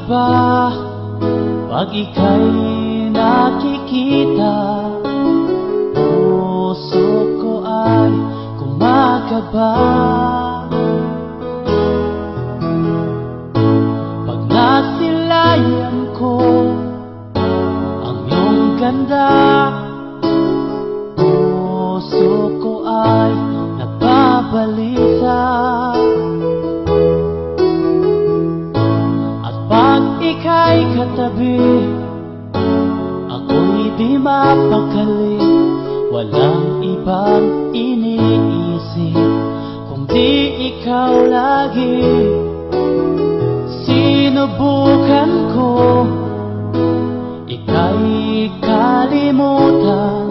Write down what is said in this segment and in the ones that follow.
ba pag ika'y nakikita, puso ko ay kumakaba? Pag nasilayan ko ang iyong ganda, puso ko ay nababalisa. Ika'y katabi, ako'y di mapakali. Walang ibang iniisip kundi ikaw lagi. Sinubukan ko ika'y kalimutan,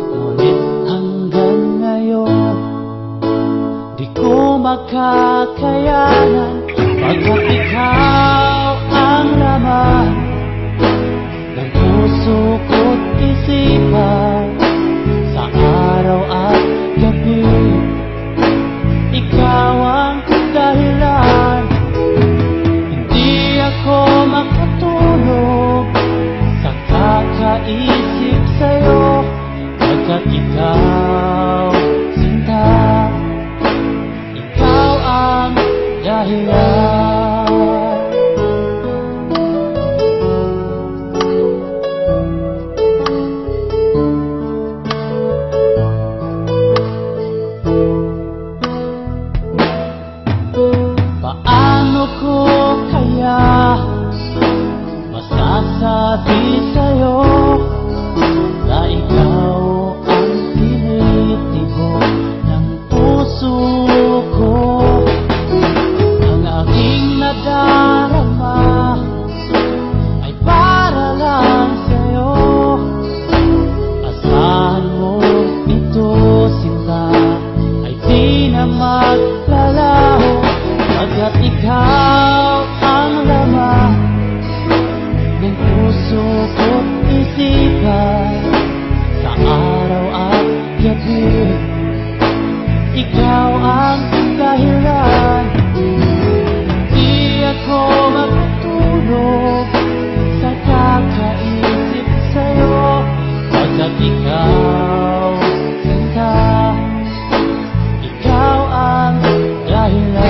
ngunit hanggang ngayon di ko makakayanan. Pagkat ikaw ang laman ng puso ko't isipan, sa araw at gabi ikaw ang dahilan. Hindi ako makatulog sa kakaisip sa'yo, pagkat ikaw, sinta, ikaw ang dahilan. Paano ko kaya masasabi sa'yo na ikaw ang tinitibok ng puso ko? Ang aking nadarama ay para lang sa'yo. Asahan mo ito, sinta, ay di na maglalaho, pagkat ikaw ang laman ng puso ko't isipan, sa araw at gabi ikaw ang dahilan. Di ako makatulog sa kakaisip sa'yo, pagkat ikaw, sinta, ikaw ang dahilan.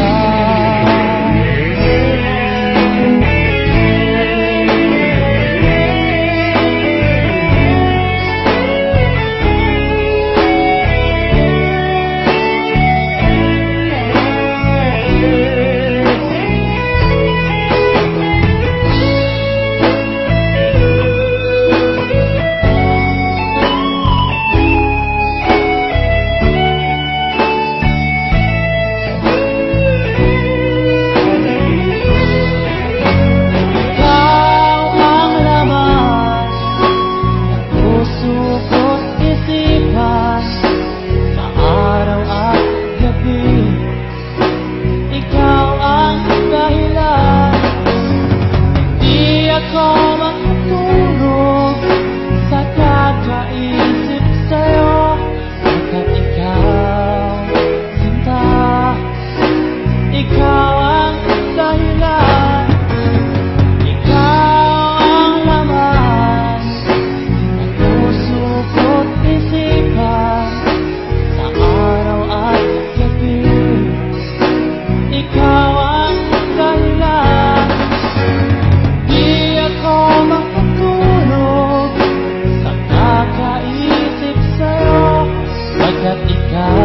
Ikaw